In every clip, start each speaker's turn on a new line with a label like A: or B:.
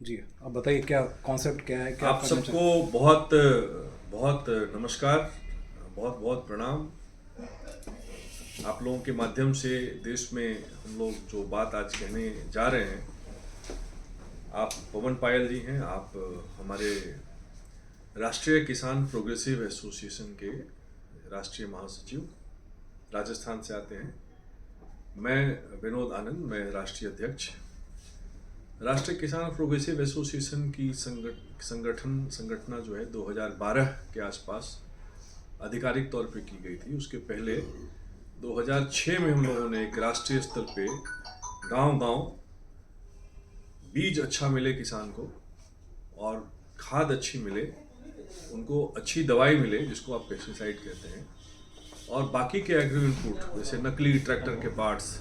A: जी, आप बताइए क्या कॉन्सेप्ट क्या है, क्या
B: आप
A: करना
B: सबको
A: चाहते
B: बहुत बहुत नमस्कार, बहुत बहुत प्रणाम। आप लोगों के माध्यम से देश में हम लोग जो बात आज कहने जा रहे हैं, आप पवन पायल जी हैं। आप हमारे राष्ट्रीय किसान प्रोग्रेसिव एसोसिएशन के राष्ट्रीय महासचिव राजस्थान से आते हैं। मैं विनोद आनंद, मैं राष्ट्रीय अध्यक्ष। राष्ट्रीय किसान प्रोग्रेसिव एसोसिएशन की संगठना जो है 2012 के आसपास आधिकारिक तौर पे की गई थी। उसके पहले 2006 में हम लोगों ने एक राष्ट्रीय स्तर पे गांव-गांव बीज अच्छा मिले किसान को और खाद अच्छी मिले, उनको अच्छी दवाई मिले जिसको आप पेस्टिसाइड कहते हैं, और बाकी के एग्री इनपुट जैसे नकली ट्रैक्टर के पार्ट्स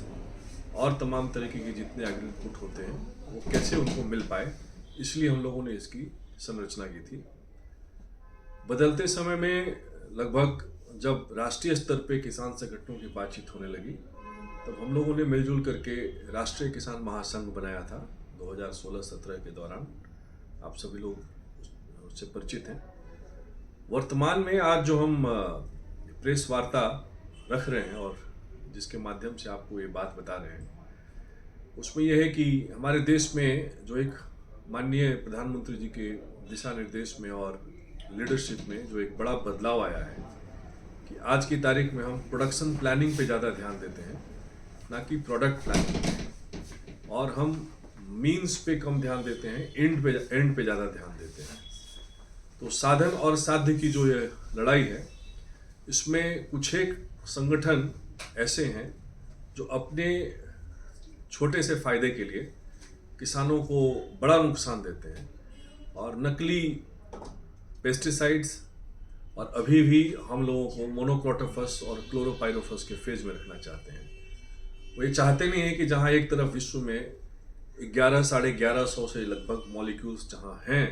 B: और तमाम तरीके के जितने एग्री इनपुट होते हैं वो कैसे उनको मिल पाए, इसलिए हम लोगों ने इसकी संरचना की थी। बदलते समय में लगभग जब राष्ट्रीय स्तर पे किसान संगठनों की बातचीत होने लगी, तब हम लोगों ने मिलजुल करके राष्ट्रीय किसान महासंघ बनाया था 2016-17 के दौरान। आप सभी लोग उससे परिचित हैं। वर्तमान में आज जो हम प्रेस वार्ता रख रहे हैं और जिसके माध्यम से आपको ये बात बता रहे हैं, उसमें यह है कि हमारे देश में जो एक माननीय प्रधानमंत्री जी के दिशा निर्देश में और लीडरशिप में जो एक बड़ा बदलाव आया है कि आज की तारीख में हम प्रोडक्शन प्लानिंग पे ज़्यादा ध्यान देते हैं, ना कि प्रोडक्ट प्लानिंग पे, और हम मीन्स पे कम ध्यान देते हैं, एंड पे ज़्यादा ध्यान देते हैं। तो साधन और साध्य की जो ये लड़ाई है, इसमें कुछ एक संगठन ऐसे हैं जो अपने छोटे से फायदे के लिए किसानों को बड़ा नुकसान देते हैं और नकली पेस्टिसाइड्स, और अभी भी हम लोगों को मोनोक्रोटोफस और क्लोरोपाइरोफस के फेज में रखना चाहते हैं। वो ये चाहते नहीं है कि जहाँ एक तरफ विश्व में 1100-1150 से लगभग मॉलिक्यूल्स जहाँ हैं,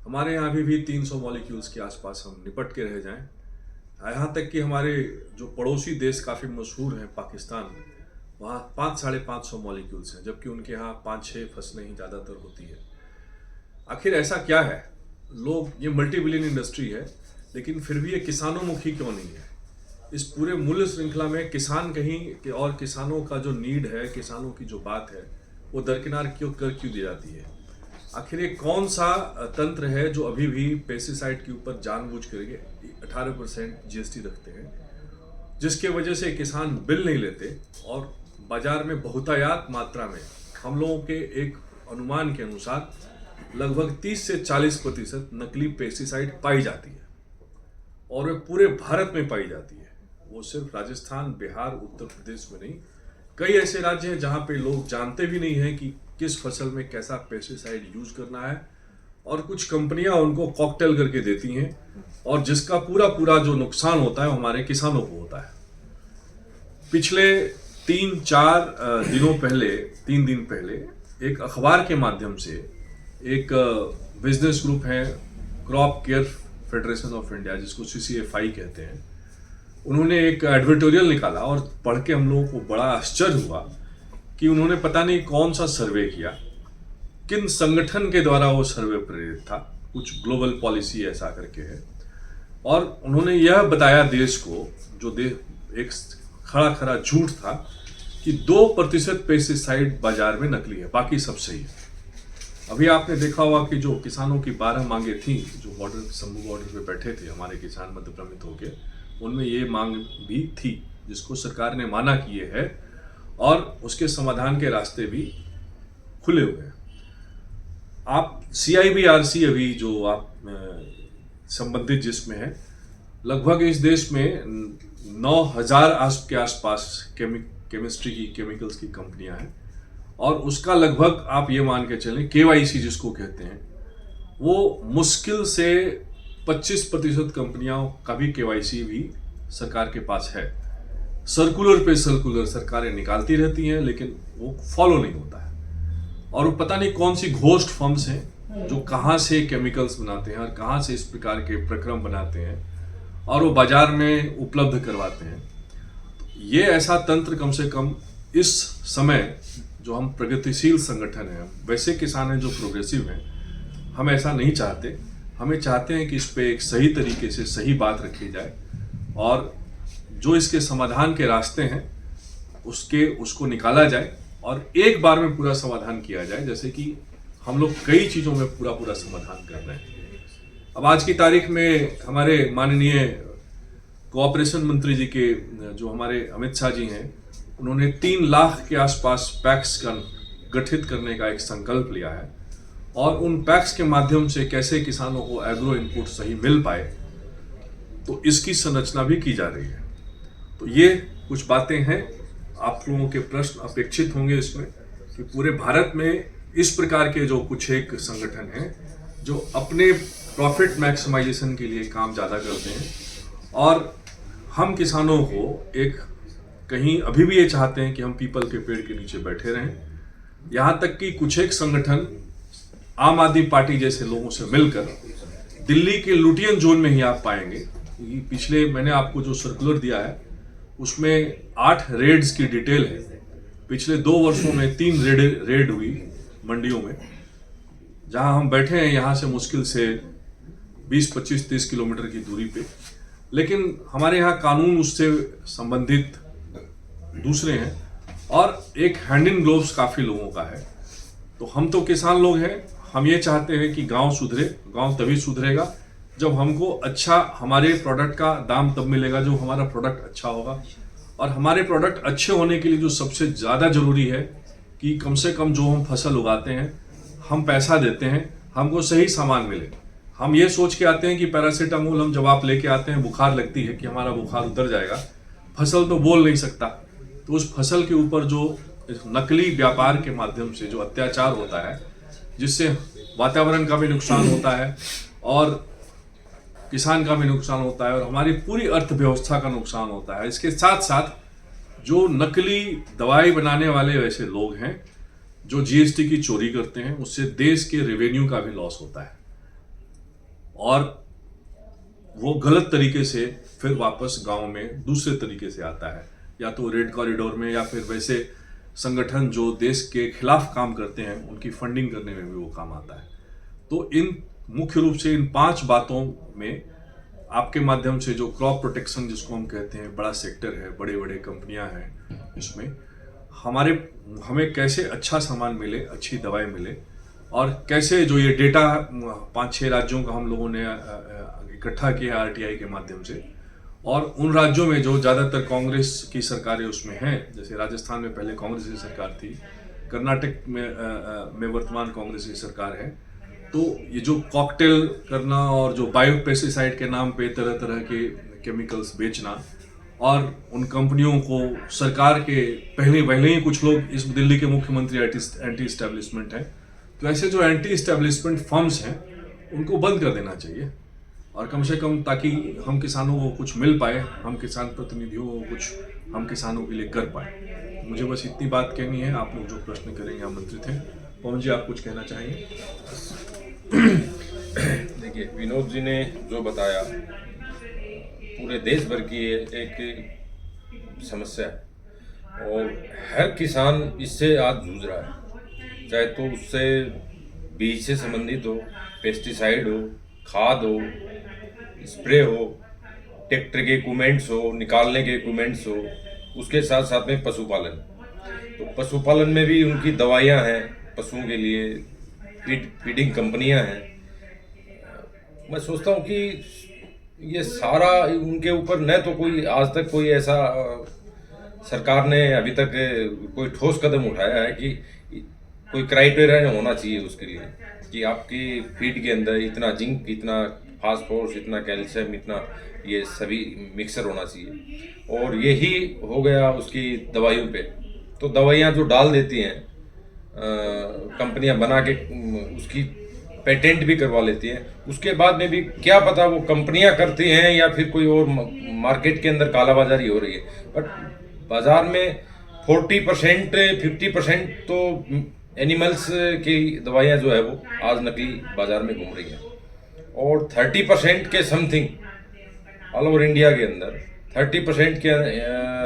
B: हमारे यहाँ अभी भी 300 मॉलिक्यूल्स के आसपास हम निपट के रह जाएं। यहाँ तक कि हमारे जो पड़ोसी देश काफ़ी मशहूर हैं, पाकिस्तान, वहाँ 500-550 मॉलिक्यूल्स हैं, जबकि उनके यहाँ 5-6 फसलें ही ज़्यादातर होती है। आखिर ऐसा क्या है? लोग, ये मल्टी बिलियन इंडस्ट्री है, लेकिन फिर भी ये किसानोंमुखी क्यों नहीं है? इस पूरे मूल्य श्रृंखला में किसान कहीं और किसानों का जो नीड है, किसानों की जो बात है, वो दरकिनार क्यों दी जाती है? आखिर ये कौन सा तंत्र है जो अभी भी पेस्टिसाइड के ऊपर जानबूझ करके 18% जीएसटी रखते हैं, जिसके वजह से किसान बिल नहीं लेते और बाजार में बहुतायात मात्रा में, हम लोगों के एक अनुमान के अनुसार, लगभग 30 से 40% नकली पेस्टिसाइड पाई जाती है, और वे पूरे भारत में पाई जाती है। वो सिर्फ राजस्थान, बिहार, उत्तर प्रदेश में नहीं, कई ऐसे राज्य हैं जहाँ पे लोग जानते भी नहीं हैं कि किस फसल में कैसा पेस्टिसाइड यूज करना है, और कुछ कंपनियां उनको कॉकटेल करके देती हैं, और जिसका पूरा पूरा जो नुकसान होता है वो हमारे किसानों को होता है। पिछले 3 दिन पहले एक अखबार के माध्यम से एक बिजनेस ग्रुप है, crop care federation of India, जिसको CCFI कहते हैं, उन्होंने एक एडिटोरियल निकाला और पढ़ के हम लोगों को बड़ा आश्चर्य हुआ कि उन्होंने पता नहीं कौन सा सर्वे किया, किन संगठन के द्वारा वो सर्वे प्रेरित था, कुछ ग्लोबल पॉलिसी ऐसा करके है, और उन्होंने यह बताया देश को, जो एक खड़ा खड़ा झूठ था, कि 2% पेस्टिसाइड बाजार में नकली है, बाकी सब सही है। अभी आपने देखा होगा कि जो किसानों की 12 मांगे थी, जो बॉर्डर, शंभू बॉर्डर पे बैठे थे हमारे किसान मध्यभ्रमित होके, उनमें ये मांग भी थी, जिसको सरकार ने माना कि ये है, और उसके समाधान के रास्ते भी खुले हुए हैं। आप CIBRC अभी जो आप संबंधित जिसमें है, लगभग इस देश में 9,000 के आसपास केमिस्ट्री की, केमिकल्स की कंपनियां हैं, और उसका लगभग आप ये मान के चलें, KYC जिसको कहते हैं, वो मुश्किल से 25% कंपनियों का भी KYC भी सरकार के पास है। सर्कुलर पे सर्कुलर सरकारें निकालती रहती हैं, लेकिन वो फॉलो नहीं होता है, और वो पता नहीं कौन सी घोस्ट फर्म्स हैं जो कहाँ से केमिकल्स बनाते हैं और कहाँ से इस प्रकार के प्रक्रम बनाते हैं, और वो बाजार में उपलब्ध करवाते हैं। ये ऐसा तंत्र कम से कम इस समय जो हम प्रगतिशील संगठन हैं, वैसे किसान हैं जो प्रोग्रेसिव हैं, हम ऐसा नहीं चाहते। हमें चाहते हैं कि इस पे एक सही तरीके से सही बात रखी जाए और जो इसके समाधान के रास्ते हैं उसको निकाला जाए और एक बार में पूरा समाधान किया जाए, जैसे कि हम लोग कई चीज़ों में पूरा समाधान कर रहे हैं। अब आज की तारीख में हमारे माननीय कोऑपरेशन मंत्री जी के जो हमारे अमित शाह जी हैं, उन्होंने 3 लाख के आसपास पैक्स का गठित करने का एक संकल्प लिया है और उन पैक्स के माध्यम से कैसे किसानों को एग्रो इनपुट सही मिल पाए, तो इसकी संरचना भी की जा रही है। तो ये कुछ बातें हैं। आप लोगों के प्रश्न अपेक्षित होंगे इसमें कि पूरे भारत में इस प्रकार के जो कुछ एक संगठन हैं जो अपने प्रॉफिट मैक्सिमाइजेशन के लिए काम ज़्यादा करते हैं और हम किसानों को एक कहीं अभी भी ये चाहते हैं कि हम पीपल के पेड़ के नीचे बैठे रहें। यहाँ तक कि कुछ एक संगठन आम आदमी पार्टी जैसे लोगों से मिलकर दिल्ली के लुटियन जोन में ही आप पाएंगे। पिछले मैंने आपको जो सर्कुलर दिया है उसमें 8 रेड्स की डिटेल है। पिछले 2 वर्षों में 3 रेड हुई मंडियों में, जहां हम बैठे हैं यहाँ से मुश्किल से 20, 25, 30 किलोमीटर की दूरी पे, लेकिन हमारे यहाँ कानून उससे संबंधित दूसरे हैं और एक हैंड इन ग्लोव्स काफ़ी लोगों का है। तो हम तो किसान लोग हैं, हम ये चाहते हैं कि गांव सुधरे। गांव तभी सुधरेगा जब हमको अच्छा हमारे प्रोडक्ट का दाम तब मिलेगा जो हमारा प्रोडक्ट अच्छा होगा। और हमारे प्रोडक्ट अच्छे होने के लिए जो सबसे ज़्यादा ज़रूरी है कि कम से कम जो हम फसल उगाते हैं, हम पैसा देते हैं, हमको सही सामान मिले। हम ये सोच के आते हैं कि पैरासीटामोल हम जब आप लेके आते हैं, बुखार लगती है कि हमारा बुखार उतर जाएगा, फसल तो बोल नहीं सकता। तो उस फसल के ऊपर जो नकली व्यापार के माध्यम से जो अत्याचार होता है, जिससे वातावरण का भी नुकसान होता है और किसान का भी नुकसान होता है और हमारी पूरी अर्थव्यवस्था का नुकसान होता है। इसके साथ साथ जो नकली दवाई बनाने वाले वैसे लोग हैं जो जीएसटी की चोरी करते हैं, उससे देश के रेवेन्यू का भी लॉस होता है और वो गलत तरीके से फिर वापस गांव में दूसरे तरीके से आता है, या तो रेड कॉरिडोर में या फिर वैसे संगठन जो देश के खिलाफ काम करते हैं उनकी फंडिंग करने में भी वो काम आता है। तो इन मुख्य रूप से इन 5 बातों में आपके माध्यम से जो क्रॉप प्रोटेक्शन जिसको हम कहते हैं, बड़ा सेक्टर है, बड़े बड़े कंपनियां हैं, इसमें हमें कैसे अच्छा सामान मिले, अच्छी दवाई मिले और कैसे जो ये डेटा 5-6 राज्यों का हम लोगों ने इकट्ठा किया आरटीआई के माध्यम से, और उन राज्यों में जो ज़्यादातर कांग्रेस की सरकारें उसमें हैं, जैसे राजस्थान में पहले कांग्रेस की सरकार थी, कर्नाटक में वर्तमान कांग्रेस की सरकार है। तो ये जो कॉकटेल करना और जो बायोपेस्टिसाइड के नाम पे तरह तरह के केमिकल्स बेचना और उन कंपनियों को सरकार के पहले ही कुछ लोग इस दिल्ली के मुख्यमंत्री एंटी इस्टेब्लिशमेंट हैं, तो ऐसे जो एंटी इस्टेब्लिशमेंट फर्म्स हैं उनको बंद कर देना चाहिए और कम से कम ताकि हम किसानों को कुछ मिल पाए, हम किसान प्रतिनिधियों को कुछ हम किसानों के लिए कर पाए। मुझे बस इतनी बात कहनी है। आप लोग जो प्रश्न करेंगे आमंत्रित हैं। पवन जी, आप कुछ कहना चाहेंगे?
C: देखिए, विनोद जी ने जो बताया पूरे देश भर की एक समस्या है और हर किसान इससे आज जूझ रहा है, चाहे तो उससे बीज से संबंधित हो, पेस्टिसाइड हो, खाद हो, स्प्रे हो, ट्रैक्टर के इक्विपमेंट्स हो, निकालने के इक्विपमेंट्स हो, उसके साथ साथ में पशुपालन। तो पशुपालन में भी उनकी दवाइयाँ हैं, पशुओं के लिए फीडिंग कंपनियां हैं। मैं सोचता हूँ कि ये सारा उनके ऊपर न तो कोई आज तक कोई ऐसा सरकार ने अभी तक कोई ठोस कदम उठाया है कि कोई क्राइटेरिया होना चाहिए उसके लिए कि आपकी फीड के अंदर इतना जिंक, इतना फास्फोरस, इतना कैल्शियम, इतना ये सभी मिक्सर होना चाहिए। और यही हो गया उसकी दवाइयों पे। तो दवाइयाँ जो डाल देती हैं कंपनियां बना के, उसकी पेटेंट भी करवा लेती हैं, उसके बाद में भी क्या पता वो कंपनियां करती हैं या फिर कोई और मार्केट के अंदर कालाबाजारी हो रही है। बट बाजार में 40% 50% तो एनिमल्स की दवाइयां जो है वो आज नकली बाजार में घूम रही हैं और 30% के समथिंग ऑल ओवर इंडिया के अंदर 30% के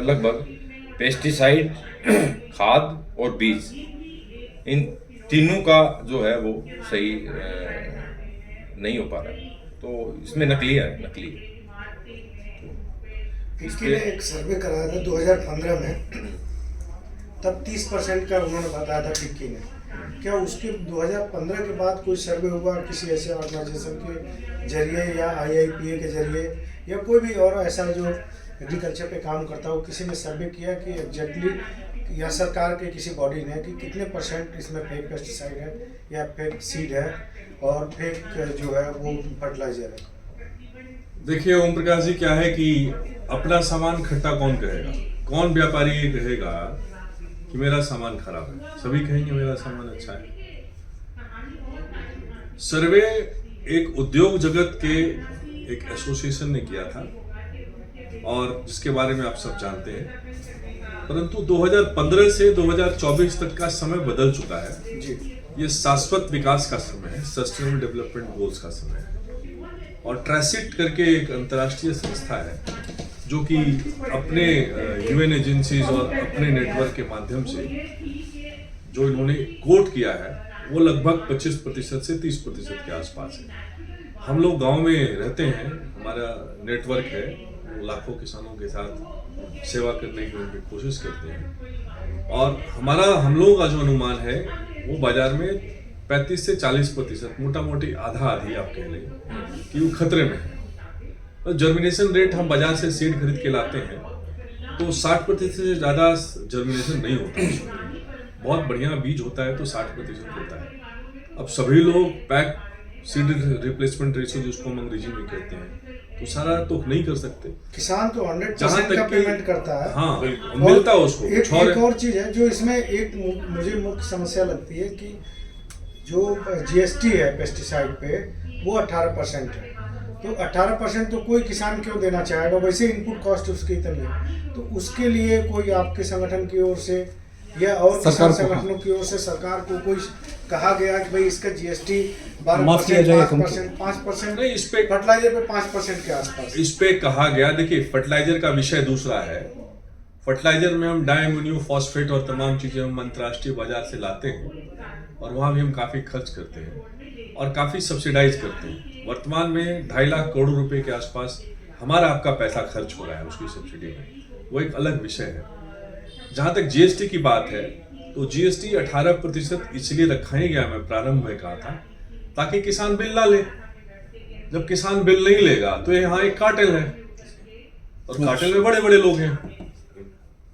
C: लगभग पेस्टिसाइड, खाद और बीज इन तीनों का जो है वो सही नहीं हो पा रहा है। तो इसमें नकली है।
D: फिक्की ने एक सर्वे कराया था 2015 में, तब 30% का उन्होंने बताया था फिक्की ने। क्या उसके 2015 के बाद कोई सर्वे हुआ किसी ऐसे ऑर्गेनाइजेशन के जरिए या IIPA के जरिए या कोई भी और ऐसा जो एग्रीकल्चर पे काम करता हो, किसी ने सर्वे किया कि एग्जैक्टली या सरकार के किसी बॉडी ने कि कितने % इसमें फेक पेस्टिसाइड है या फेक सीड है और फेक जो है वो फर्टिलाइजर है?
B: देखिए ओम प्रकाश जी, क्या है कि अपना सामान खट्टा कौन कहेगा? कौन व्यापारी ये कहेगा कि मेरा सामान खराब है? सभी कहेंगे मेरा सामान अच्छा है। सर्वे एक उद्योग जगत के एक एसोसिएशन ने किया था और जिसके बारे में आप सब जानते हैं, परंतु 2015 से 2024 तक का समय बदल चुका है
D: जी।
B: ये शाश्वत विकास का समय है, सस्टेनेबल डेवलपमेंट गोल्स का समय है। और ट्रैसिट करके एक अंतर्राष्ट्रीय संस्था है जो कि अपने UN एजेंसीज और अपने नेटवर्क के माध्यम से जो इन्होंने कोट किया है वो लगभग 25% से 30% के आसपास है। हम लोग गांव में रहते हैं, हमारा नेटवर्क है, लाखों किसानों के साथ सेवा करने की उनकी कोशिश करते हैं और हम लोगों का जो अनुमान है वो बाजार में 35 से 40%, मोटा मोटी आधा आधी आप कह लें कि वो खतरे में है। और जर्मिनेशन रेट हम बाजार से सीड खरीद के लाते हैं तो 60% से ज़्यादा जर्मिनेशन नहीं होता। बहुत बढ़िया बीज होता है तो 60% होता है। अब सभी लोग पैक सीड रिप्लेसमेंट रेशियो जिसको हम अंग्रेजी में कहते हैं तो सारा तो नहीं कर सकते।
D: किसान तो 100% का पेमेंट करता है।
B: हाँ, मिलता है उसको।
D: एक और चीज़ है जो इसमें एक मुझे मुख्य समस्या लगती है कि जो GST है पेस्टिसाइड पे वो 18% है। तो 18% तो कोई किसान क्यों देना चाहेगा? वैसे इनपुट कॉस्ट उसकी इतनी है, तो उसके लिए कोई आपके संगठन की ओर से या और किसान संगठनों की ओर से सरकार को कोई कहा गया कि भाई इसका GST 12%, 5%,
B: नहीं, इस पे
D: फर्टिलाइजर पे 5% के आसपास
B: इस पे कहा गया। देखिए फर्टिलाइजर का विषय दूसरा है। फर्टिलाइजर में हम डायमोनियम फॉस्फेट और तमाम चीजें हम अंतर्राष्ट्रीय बाजार से लाते हैं और वहाँ भी हम काफ़ी खर्च करते हैं और काफ़ी सब्सिडाइज करते हैं। वर्तमान में 2.5 लाख करोड़ रुपए के आसपास हमारा आपका पैसा खर्च हो रहा है उसकी सब्सिडी में, वो एक अलग विषय है। जहाँ तक GST की बात है तो GST 18% इसलिए रखा ही गया, मैं प्रारंभ में कहा था, ताकि किसान बिल ना ले। जब किसान बिल नहीं लेगा तो यहाँ एक कार्टेल है और कार्टेल में बड़े बड़े लोग हैं,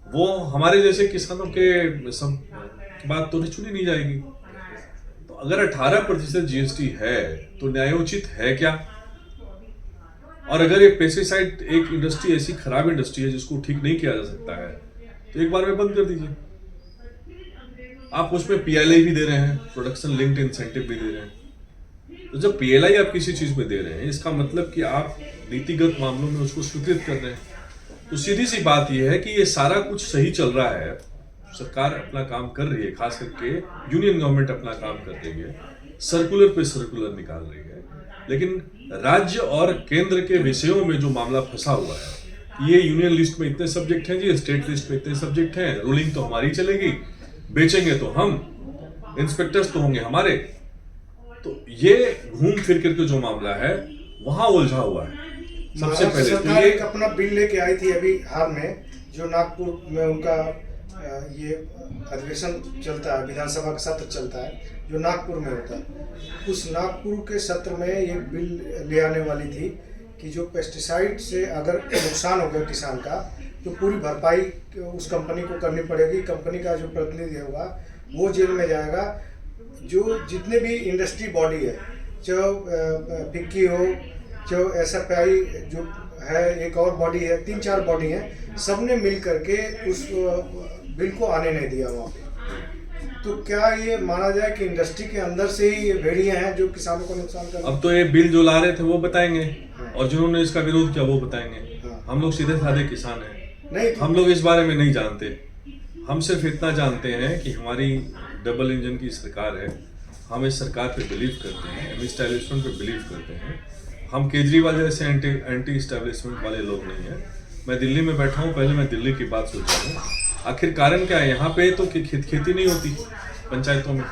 B: वो हमारे जैसे किसानों के बात तो चुनी नहीं जाएगी। तो अगर 18% GST है तो न्यायोचित है क्या? और अगर ये पेस्टिसाइड एक इंडस्ट्री ऐसी खराब इंडस्ट्री है जिसको ठीक नहीं किया जा सकता है तो एक बार में बंद कर दीजिए। आप उसमें PLI भी दे रहे हैं, प्रोडक्शन लिंक्ड इंसेंटिव भी दे रहे हैं। तो जब PLI आप किसी चीज में दे रहे हैं इसका मतलब कि आप नीतिगत मामलों में उसको स्वीकृत कर रहे हैं। तो सीधी सी बात यह है कि ये सारा कुछ सही चल रहा है, सरकार अपना काम कर रही है, खास करके यूनियन गवर्नमेंट अपना काम कर रही है, सर्कुलर पे सर्कुलर निकाल रही है, लेकिन राज्य और केंद्र के विषयों में जो मामला फंसा हुआ है, ये यूनियन लिस्ट में इतने सब्जेक्ट हैं जी, स्टेट लिस्ट में इतने सब्जेक्ट हैं, रूलिंग तो हमारी चलेगी, बेचेंगे तो हम, इंस्पेक्टर्स तो होंगे हमारे। तो ये घूम फिर करके जो मामला है वहां उलझा हुआ है। सबसे पहले तो ये
D: अपना बिल लेके आई थी अभी हाल में, जो नागपुर में उनका ये अधिवेशन चलता है, विधानसभा का सत्र चलता है जो नागपुर में होता है। उस नागपुर के सत्र में ये बिल ले आने वाली थी कि जो पेस्टिसाइड से अगर नुकसान हो गया किसान का तो पूरी भरपाई उस कंपनी को करनी पड़ेगी। कंपनी का जो प्रतिनिधि होगा वो जेल में जाएगा। जो जितने भी इंडस्ट्री बॉडी है, चाहे फिक्की हो, चाहे SFI जो है, एक और बॉडी है, 3-4 बॉडी है, सबने मिल करके उस बिल को आने नहीं दिया वहाँ पे। तो क्या ये माना जाए कि इंडस्ट्री के अंदर से ही ये भेड़ियां हैं जो किसानों को नुकसान कर रही हैं?
B: अब तो ये बिल जो ला रहे थे वो बताएंगे और जिन्होंने इसका विरोध किया वो बताएंगे। हम लोग सीधे साधे किसान हैं, नहीं हम लोग इस बारे में नहीं जानते। हम सिर्फ इतना जानते हैं कि हमारी डबल इंजन की सरकार है, हम इस सरकार पे बिलीव करते हैं, हम इस्टेब्लिशमेंट पे बिलीव करते हैं। हम केजरीवाल जैसे एंटी इस्टेब्लिशमेंट वाले लोग नहीं हैं। मैं दिल्ली में बैठा हूँ, पहले मैं दिल्ली की बात सोच रहा हूँ। आखिर कारण क्या है? यहाँ पे तो खेती नहीं होती, पंचायतों में।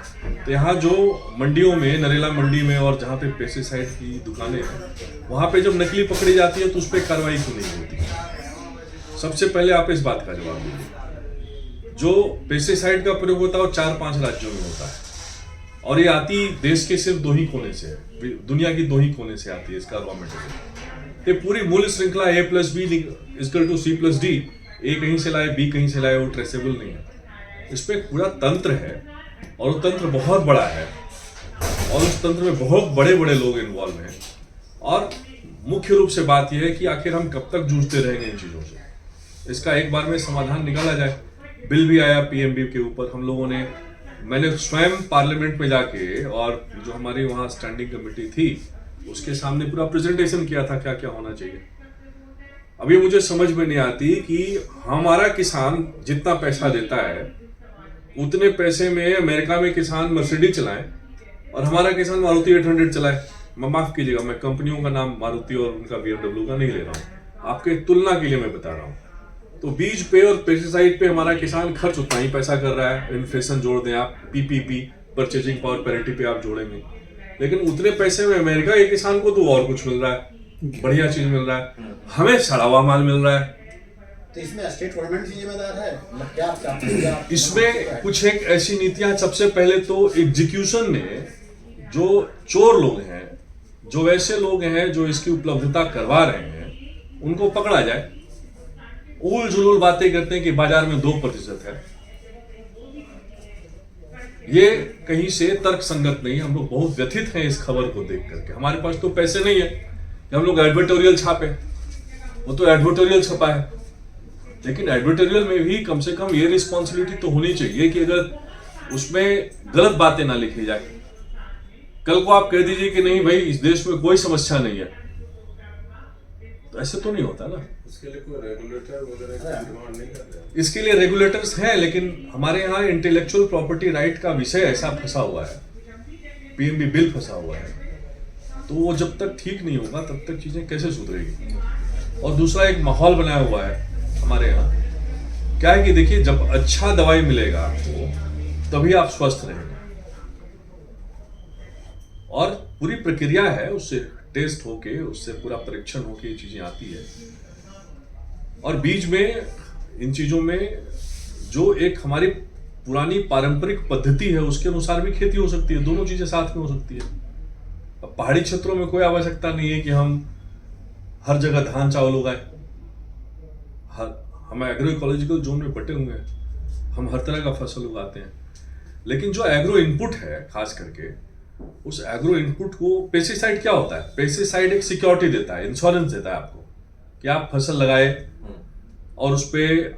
B: तो यहाँ जो मंडियों में, नरेला मंडी में और जहाँ पे पेस्टिसाइड की दुकानें हैं, वहाँ पे जब नकली पकड़ी जाती है तो उस पर कार्रवाई क्यों नहीं होती? सबसे पहले आप इस बात का जवाब दीजिए। जो पेस्टिसाइड का प्रयोग होता है वो 4-5 राज्यों में होता है और ये आती देश के सिर्फ 2 ही कोने से है, दुनिया की 2 ही कोने से आती है इसका रॉ मटेरियल। ये पूरी मूल श्रृंखला A+B=C+D, ए कहीं से लाए, बी कहीं से लाए, वो ट्रेसेबल नहीं है। इस पे पूरा तंत्र है और वो तंत्र बहुत बड़ा है और उस तंत्र में बहुत बड़े बड़े लोग इन्वॉल्व हैं। और मुख्य रूप से बात यह है कि आखिर हम कब तक जूझते रहेंगे इन चीज़ों से, इसका एक बार में समाधान निकाला जाए। बिल भी आया पीएमबी के ऊपर, हम लोगों ने, मैंने स्वयं पार्लियामेंट में जाके और जो हमारी वहाँ स्टैंडिंग कमेटी थी उसके सामने पूरा प्रेजेंटेशन किया था क्या क्या होना चाहिए। अभी मुझे समझ में नहीं आती कि हमारा किसान जितना पैसा देता है उतने पैसे में अमेरिका में किसान मर्सिडीज चलाए और हमारा किसान मारुति 800 चलाए। माफ कीजिएगा, मैं कंपनियों का नाम मारुति और उनका BMW का नहीं ले रहा हूँ, आपके तुलना के लिए मैं बता रहा हूँ। तो बीज पे और पेस्टिसाइड पे हमारा किसान खर्च उतना ही पैसा कर रहा है। इन्फ्लेशन जोड़ दें आप, PPP, परचेजिंग पावर पैरिटी पे आप जोड़ेंगे, लेकिन उतने पैसे में अमेरिका के किसान को तो और कुछ मिल रहा है, बढ़िया चीज मिल रहा है, हमें सड़ा हुआ माल मिल रहा है।
E: तो इसमें स्टेट गवर्नमेंट भी जिम्मेदार है, मतलब क्या आप चाहते हैं?
B: इसमें कुछ एक ऐसी नीतियां, सबसे पहले तो एग्जीक्यूशन में जो चोर लोग हैं, जो वैसे लोग हैं जो इसकी उपलब्धता करवा रहे हैं, उनको पकड़ा जाए। उल जुलूल बातें करते हैं कि बाजार में 2% है, ये कहीं से तर्क संगत नहीं है। हम लोग बहुत व्यथित हैं इस खबर को देख करके। हमारे पास तो पैसे नहीं है कि हम लोग एडवर्टोरियल छापे, वो तो एडवर्टोरियल छपा है, लेकिन एडवर्टोरियल में भी कम से कम ये रिस्पॉन्सिबिलिटी तो होनी चाहिए कि अगर उसमें गलत बातें ना लिखी जाए। कल को आप कह दीजिए कि नहीं भाई इस देश में कोई समस्या नहीं है, तो ऐसे तो नहीं होता ना।
C: इसके लिए कोई रेगुलेटर वगैरह का निर्माण नहीं कर रहे हैं?
B: इसके लिए रेगुलेटर्स हैं, लेकिन हमारे यहाँ इंटेलेक्चुअल प्रॉपर्टी राइट का विषय ऐसा फंसा हुआ है, पीएमबी बिल फंसा हुआ है, तो वो जब तक ठीक नहीं होगा तब तक चीजें कैसे सुधरेगी। और दूसरा एक माहौल बनाया हुआ है हमारे यहाँ, क्या है कि देखिए, जब अच्छा दवाई मिलेगा आपको तभी आप स्वस्थ रहेंगे, और पूरी प्रक्रिया है, उससे टेस्ट होके, उससे पूरा परीक्षण होके ये चीजें आती है। और बीच में इन चीजों में जो एक हमारी पुरानी पारंपरिक पद्धति है उसके अनुसार भी खेती हो सकती है, दोनों चीजें साथ में हो सकती है। अब पहाड़ी क्षेत्रों में कोई आवश्यकता नहीं है कि हम हर जगह धान चावल उगाएं। हम एग्रो इकोलॉजिकल जोन में बटे हुए हैं, हम हर तरह का फसल उगाते हैं, लेकिन जो एग्रो इनपुट है खास करके, उस एग्रो इनपुट को, पेस्टिसाइड क्या होता है? पेस्टिसाइड एक सिक्योरिटी देता है, इंश्योरेंस देता है आपको कि आप फसल लगाए और उस पर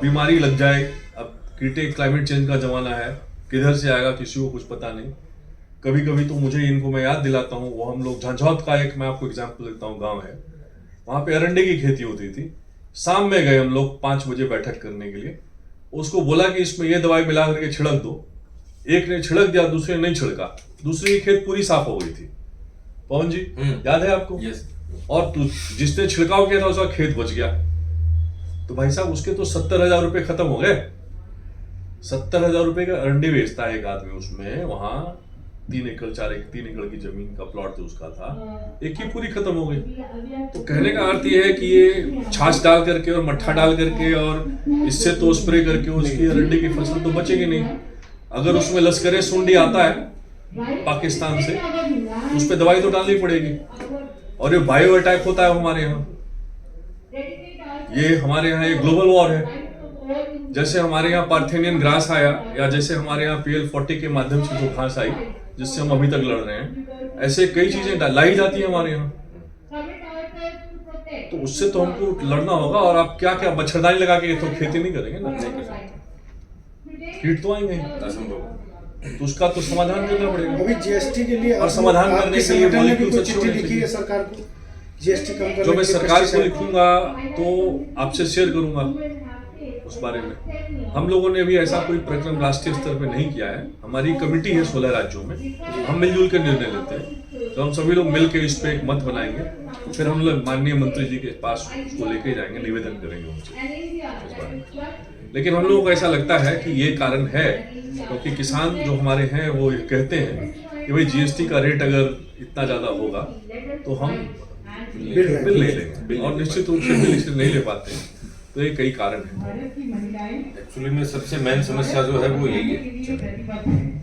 B: बीमारी लग जाए। अब कीटे, क्लाइमेट चेंज का जमाना है, किधर से आएगा किसी को कुछ पता नहीं। कभी कभी तो मुझे इनको मैं याद दिलाता हूँ, वो हम लोग झांझौत का एक, मैं आपको एग्जाम्पल देता हूँ, गाँव है, वहाँ पे अरंडे की खेती होती थी। शाम में गए हम लोग 5 बजे बैठक करने के लिए, उसको बोला कि इसमें ये दवाई मिला करके छिड़क दो। एक ने छिड़क दिया, दूसरे ने नहीं छिड़का, दूसरी की खेत पूरी साफ हो गई थी। पवन जी याद है आपको?
C: यस।
B: और जिसने छिड़काव किया था उसका खेत बच गया। तो भाई साहब उसके तो 70,000 रुपए खत्म हो गए। 70,000 रुपए का अरंडी बेचता है एक आदमी, उसमें वहां 3 एकड़ 3 एकड़ की जमीन का प्लॉट जो उसका था, एक ही पूरी खत्म हो गई। तो कहने का अर्थ ये है कि ये छाछ डाल करके और मट्ठा डाल करके और इससे तो स्प्रे करके उसकी अरंडी की फसल तो बचेगी नहीं। अगर उसमें लश्करे सुंडी आता है पाकिस्तान से तो उस पर दवाई तो डालनी पड़ेगी। और ये बायो अटैक होता है हमारे यहाँ, ये हमारे यहाँ एक ग्लोबल वॉर है। जैसे हमारे यहाँ पार्थेनियन ग्रास आया, या जैसे हमारे यहाँ PL40 के माध्यम से जो घास आई जिससे हम अभी तक लड़ रहे हैं, ऐसे कई चीजें लाई जाती है हमारे यहाँ। तो उससे तो हमको लड़ना होगा। और आप क्या क्या मच्छरदानी लगा के तो खेती नहीं करेंगे ना, कीट तो आएंगे, तो उसका तो समाधान करना पड़ेगा।
D: अभी जीएसटी के लिए
B: और समाधान करने के लिए मॉलिक्यूल्स अच्छी
D: चिट्ठी
B: होनी
D: लिखी है सरकार को, जीएसटी कम करने
B: जो मैं
D: के लिए
B: सरकार को
D: पेस्टिसाइड।
B: लिखूंगा तो आपसे शेयर करूंगा उस बारे में। हम लोगों ने अभी ऐसा कोई प्रकरण राष्ट्रीय स्तर पे नहीं किया है। हमारी कमेटी है 16 राज्यों में, हम मिलजुल कर निर्णय लेते हैं। तो हम सभी लोग मिलकर इस पे एक मत बनाएंगे, फिर हम लोग माननीय मंत्री जी के पास उसको लेके जाएंगे, निवेदन करेंगे उनसे इस बारे में। लेकिन हम लोगों को ऐसा लगता है कि ये कारण है, क्योंकि किसान जो हमारे हैं वो ये कहते हैं कि भाई जीएसटी का रेट अगर इतना ज़्यादा होगा तो हम बिल ले लेंगे, और निश्चित रूप से बिल इसलिए नहीं ले पाते। तो ये कई कारण हैं।
C: एक्चुअली में सबसे मेन समस्या जो है वो यही है।